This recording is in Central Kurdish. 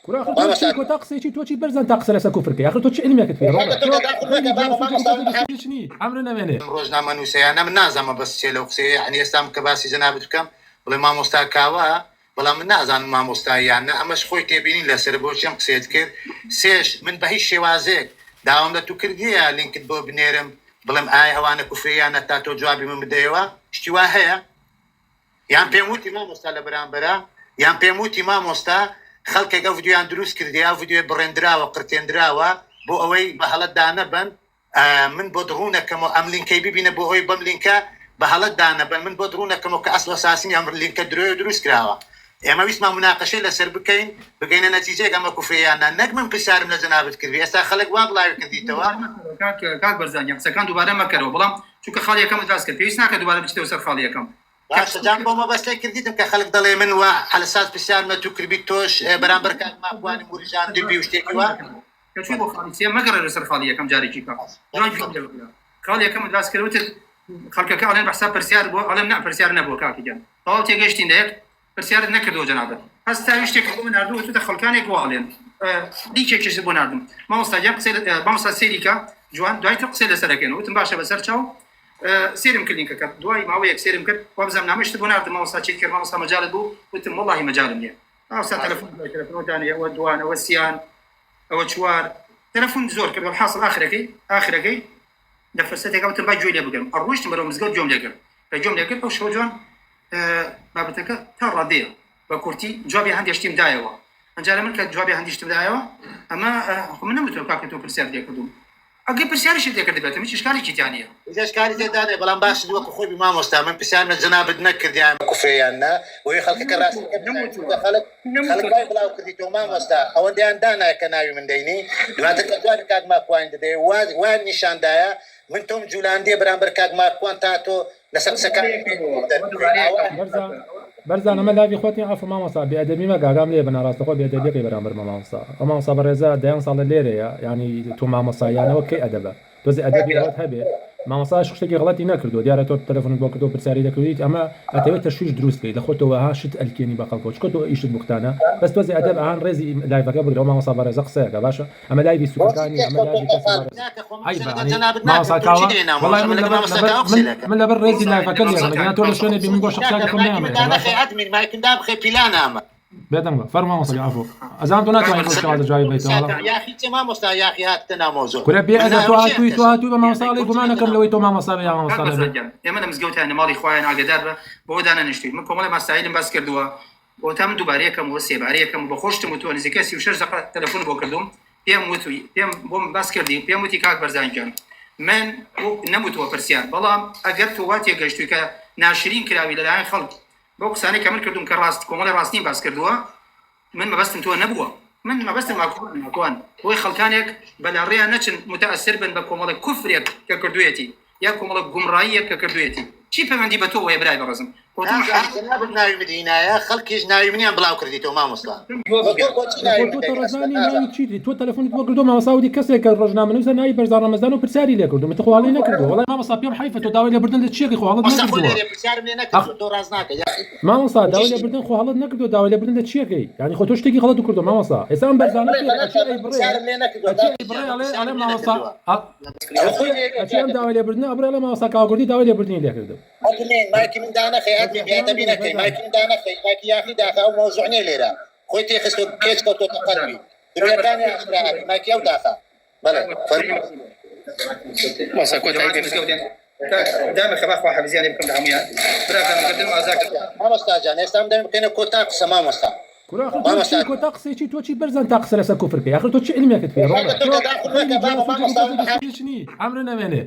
كرة آخر تو چی کتا قصه چی تو چی برزن تا قصه لسه کفر که آخر تو چی علمی کت فيه عمر نمینه روزنامه نووسیانە من نازانم بەس چێ لەو قسەیە یعنی ئێستام کە باسی جەنابەت بکەم بڵێ مامۆستا کاوە بەڵام من نازانم مامۆستاییانە ئەمەش خۆی تێبینین لەسەر بۆچیم قسێت کرد سێش من بە هیچ شێوازێک داوام لە تو کردیە لینکت بۆ بنێرم بڵێم ئایا ئەوانە کوفریانە تا تۆ جوابی من بدەیەوە شتی وا هەیە یان پێم وتی مامۆستا لە بەرامبەرە یان پێم وتی مامۆستا خەڵکێک ئەو ڤیدیۆیان دروست کردی ئەو ڤیدیۆ بڕێندراوە قرتێنراوە بۆ ئەوەی بە هەڵەتدا نەبن من بۆ دڕوونەکەمەوە ئەم لینکەی ببینە بۆ ئەوی بەم لینکە بە هەڵەتدا نەبن من بۆ دڕوونەکەمەوە کە ئەسڵ ئەساسینی ئەم لینکە درۆی دروست کراوە ئێمە ویستمان مناقەشەی لەسەر بکەین بگەینە نەتیجەیەک ئەمە کوفریانە نەک من پرسیارم لە جەنابەت کردی ئێستا خەڵک وا بڵاوی کردیتەوە کاک بەرزانیان قسەکان دووبارە مەکەرەوە بەڵام چونکە خاڵی یەکەمت باس کرد پێویست ناکە دووبارە بچیتەوە سەر خاڵی یەکەم جان بۆ مەبەستەی کردیتم کە خەڵک دەڵێ من وا حەلەسات پرسیارمە تو کردی تۆش بەرامبەر کاک ماکوانی موریژان دوبی و شتێکی وا کەچووی بۆ خاڵی سێ مەگەڕێ لەسەر خاڵی یەکەم جارێکی کە خاڵی یەکەمت باس کردوتت خەڵکەکە ئەڵێن بەحساب پرسیار بووە ئەڵێم نا پرسیار نەبووە کاکیجان تەواو تێگەیشتین دەیەک پرسیارت نەکردەوە جەنابەت هەستا شتێک بۆ من ناردووە توتە خەڵکانێک واڵێن دیکێکیش بۆ ناردم مامۆستاجان قسەی مامۆستا سێریکە جوان دوای تر قسەی لەسەرەکەن وتم باشە بەسەر چاو سێرم کلینکەکە دوای ماوەیەک سێرم کرد وا بزانم نامەشت بۆ ناردم مامۆستا چیت کرد مامۆستا مەجالت بوو وتم وەڵڵاهی مەجالم نییە مامۆستا تەلەفۆنەکانی ئەوە دوان ئەوە سیان ئەوە چوار تەلەفۆن زۆر کرد حاصل ئاخرەکەی لە فرسەتێکا وتم با گوێ لێ بگەم ئەڕۆیشتم بەرەو مزگەوت گوێم لێ کرد کە گوێم لێ کرد ئەو شەو جوان بابەتەکە تا ڕادەیە بە کورتی جوابی هەندێک شتیم دایەوە ئەنجارە من کە جوابی هەندی شتم دایەوە ئەمە من نەمتوانم کاکە تۆ پرسیار لێ کردوم ئەگەر پرسیاریشت لێ کردبێتم هیچ ئیشکالێکی تیان نییە ئیشکالی تێدا نیە بەڵام باش وەکو خۆی مامۆستا من پرسیارم لە جەنابەت نەکردیان کوفریانە وی خەڵکەکە ڕاستیکە خەڵک وای بڵاو کردیتەوە مامۆستا ئەوەندەیان دانایە کە ناوی من دەینی دواتر کە دوای کاک ماکوان دەدەی وان نیشاندایە من تۆم جولاندێ بەرامبەر کاک ماکوان تا تۆ لەسەر قسەکانی برزان ئەمە لاوی خۆتی ئەف مامۆستا بێئەدەبی مەگاگام لێ بنە ڕاستەخۆ بێئەدەبیەکەی بەرامبەر مامۆستا ئەو مامۆستا بەڕێزە دەیان ساڵە لێرەیە ینی تۆ مامۆستایانەوە کەی ئەدەبە تۆزی ئەدەبی ئەوەت هەبێ مامۆستاش شتێکی غڵەتی نەکردو دیارە تۆ تەلەفۆنت بۆ کردو پرسیاری دەکردیت ئەمە ئەتەوێت تەشویش دروستکەیت لە خۆتەوە ها شت ئەلکێنی بە خەڵکۆ چکۆ تۆ ئیشت بوختانە بەس تۆزی ئەدەب ئاهان ڕێزی لایڤەکە بگرەوە مامۆستا بەڕێزە قسەیەکە باشە ئەمە لایڤی سوکەکانی ئەمە من لەبەر ڕێزی لایڤەکە لێ تۆ لە شوێنێ بی من بۆ شخصاکە خۆم نامێ بێدەنگە فەرما مۆستا عفو ئەزان تۆ ناتوانیت بۆ شەوازە جوابی بێتەوە یاخی چ مامۆستا یاخی هاتنە مۆزوع کورە بێ ئەدە تۆ هاتووی بە مامۆستاڵی گومانەکەم لەوەی تۆ مامۆستا بە یا مامۆستا بێت ئێمە لە مزگەوتیانە ماڵی خۆیان ئاگادار بە بۆ دانەنیشتوین من کۆمەڵی ماسایلم باس کردووە بۆ تا من دووبارەیەکەم وە سێبارەیەکەم بە خۆشتم وتووە نزیکە 36 دقیقە تەلەفۆن بۆ کردوم پێم وتوی پێم بۆم باس کردی پێم وتی کاک بەرزانگیان من نەموتووە پرسیار بەڵام ئەگەر تۆ وا تێگەیشتووی کە ناشرین کراوی لەلایەن خەڵک بۆ قسانەی کە من کردوم کە ڕاست کۆمەڵی ڕاستی باس کردووە من مەبەستم تۆ نەبووە من مەبەستم ماکوان بۆی خەڵکانێک بەلاڕێیان نەچن متەئەسر بن بە کۆمەڵێک کوفرێک کە کردوێتی یا کۆمەڵێک گومڕاییەک کە کردوێتی چی پەیوەندی بە تۆ وەیە برای بەڕێزم ناوی مدینایە خەڵکیش ناوی منیان بڵاو کردیتەوە مامۆستا تۆ تەلەفۆنت بۆ کردو مامۆستاوتی کەسێک کە ڕۆژنامە نووسە ناوی بەرزان ڕەمەزان و پرسیاری لێ کردو متە خواڵی نەکردو وەڵای مامۆستا پێم حیفە تۆ داوای لێبردن لە چیەکی خواڵت مامۆستا داوای لێبردن خواڵت نەکردو داوای لێبردن لە چیەکەی ینی خۆ تۆ شتێکی غەڵەت کردو مامۆستا ئێستا ئەم بەرزانە ئەم داوای لێبردن ئەبرا لە مامۆستا کاوکردی داوای لێبردنی لێ کردو مایکی من دانەخەی ئەدمێن بێئەدەبی مایکی من دانەخەی مایکی یاخی داخە ئەو مۆزوع نیە لێرە خۆی تێخستۆ کێچ کەوتۆتە قەربی دروێتانی ئاشرا مایکی ئەو داخە بەڵێ ماسا کۆتایی پێ دامە خەبا خوا حەفیزیانی بکەم لە هەمویان براکەم ئازاکە مامۆستا جان ئێستام دەم بکەینە کۆتا قسە مامۆستا کۆتا قسەی تۆ چی بەرزان تا قسە لەسەر کوفرکەی آخر تۆ چی علمیەکەت پێ عەمرە نەمێنێ